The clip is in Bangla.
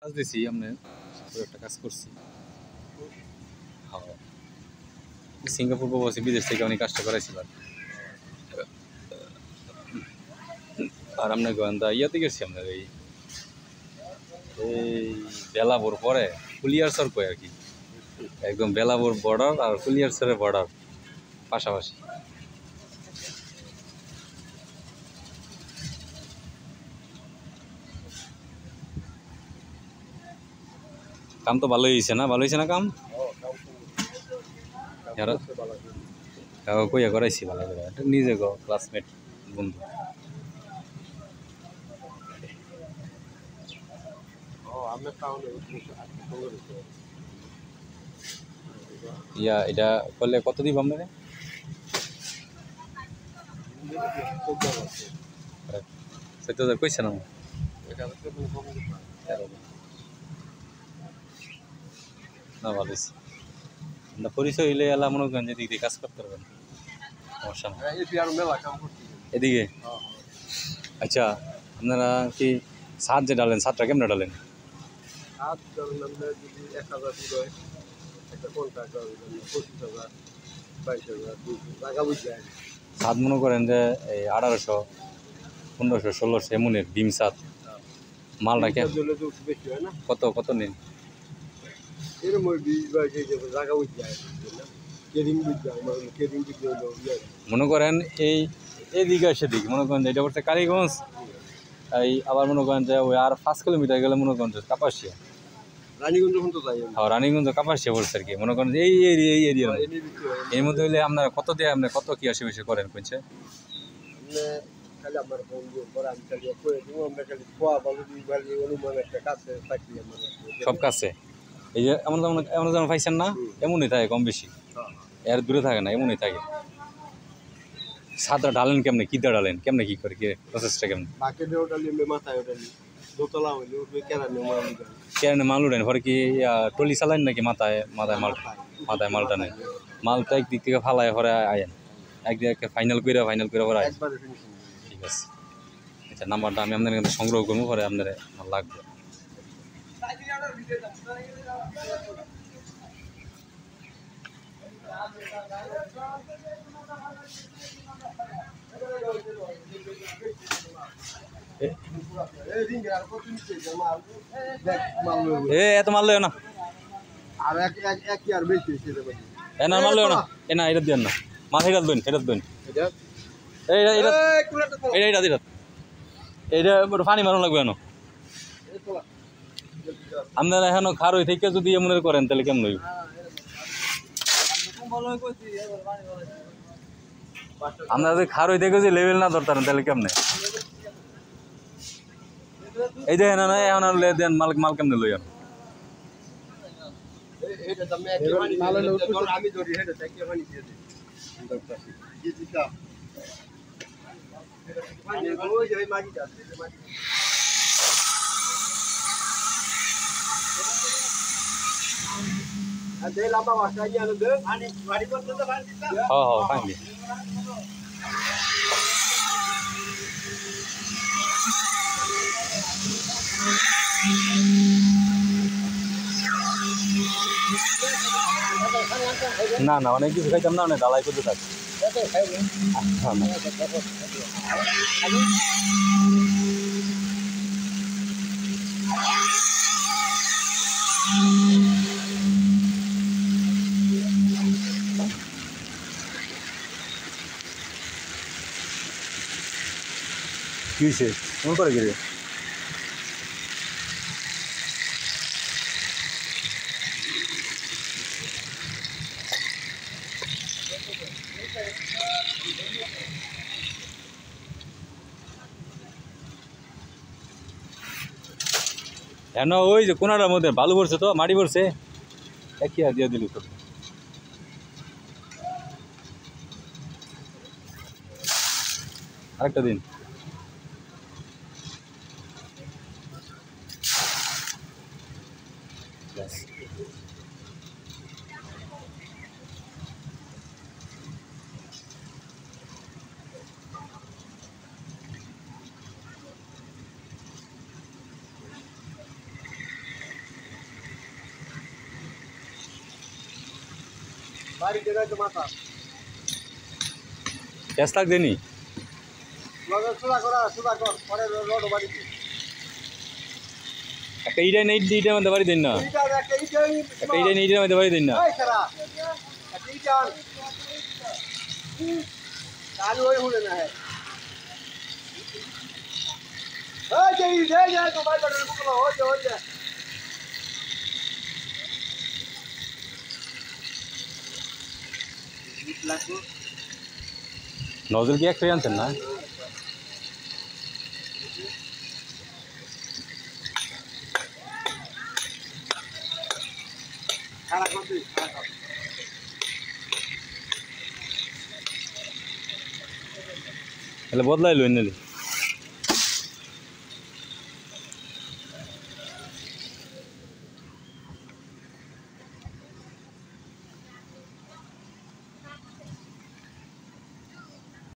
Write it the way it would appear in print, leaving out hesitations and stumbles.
কাজ দিছি আপনার একটা কাজ করছি। হ্যাঁ, সিঙ্গাপুর প্রবাসী বিদেশ থেকে অনেক কাজটা করাইছিল আর আপনার গোয়েন্দা ইয়াতে গেছি আপনার এই বেলাবোর পরে কুলিয়ারসর কয় আর কি, একদম বেলাবোর বর্ডার আর কুলিয়ারসরের বর্ডার পাশাপাশি। কাম তো ভালোই হয়েছে না? ভালো হয়েছে না কাম? কইয়া করাইছি ভালো করে, নিজে গো ক্লাসমেট বন্ধু। ইয়া এটা করলে কত দিব আপনারা? সত্য কইছে না না ভালো হয়েছে। আপনার পরিচয় হইলে এলা মনে করেন যেদিক দিয়ে কাজ করতে পারবেন, সমস্যা না। এদিকে আচ্ছা, আপনারা কি ছাদ যে ডালেন, ছাদটা কেমনে ডালেন? ছাদ মনে করেন যে এই 1800, 1500, 1600 এমনের ডিম ছাদ। মালটা কত কত নিন? মনে করেন এইদিকে সেদিক মনে করেন এটা করছে কালীগঞ্জ, এই আবার মনে করেন যে ওই আর 5 কিলোমিটার গেলে মনে করেন যে কাপাসিয়া, রানীগঞ্জ কাপাসিয়া বলছে আর কি। মনে করেন এই এরিয়া এর মধ্যে হইলে আপনারা কত দিয়ে আপনি কত কি আসে বেশি করেন কইছে? সব কাছে এই যে এমন এমন যেমন পাইছেন না, এমনই থাকে কম বেশি, এর দূরে থাকে না, এমনই থাকে। ছাদটা ডালেন কেমনে, কি দিয়ে ডালেন, কেমনে কি করে, কি প্রসেসটা কেমন? কেন মাল উঠেন পরে কি টলি চালান নাকি মাথায় মাথায় মালটা নেন? মালটা একদিক থেকে ফালায় পরে আয়েন, একদিকে ফাইনাল করে পরে আয়েন। ঠিক আছে, আচ্ছা নাম্বারটা আমি আপনার কাছে সংগ্রহ করবো, পরে আপনার লাগবে। এত মারলো না, না মারলো না, না এটা দেন না, মাথায় এটা দেন, এটা দেন, এইটা পানি মারো লাগবে না। আপনারা এখনো খারই থেকে যদি এমন করেন তাহলে কেমন হইব? আপনারা যদি খারই থেকে যদি লেভেল না ধরতেন তাহলে কেমনে? এই দেখেন না এখন দেন মাল কেমনে লই আনো? ফাইনলি না না অনেক কিছু খাইতাম না, অনেক ডালাই করতে থাকি। কি হয়েছে মনে করে গেলে? কেন ওই যে কোনাটার মধ্যে বালু পড়ছে, তো মাটি পড়ছে, একই আর দিয়ে দিল তো। আরেকটা দিন বাড়িতে যাইতো মাথা গ্যাস লাগবে নি লগের সুদা কর পরে রোড বাড়িতে একটা ইটাই নেই ইটার মধ্যে বাড়ি দিন না এইটা একটা ইটাই একটা ইটাই নেই ইটার মধ্যে বাড়ি দিন না এই সারা একটা ইটা চালু হয়ে উড়ে না হ্যাঁ এই যে তো ভাই বড় বুকলো হয়ে যা লাগো নজল কি একটা আনছেন না খারাপ করবি তাহলে বদলাই লইন নিলে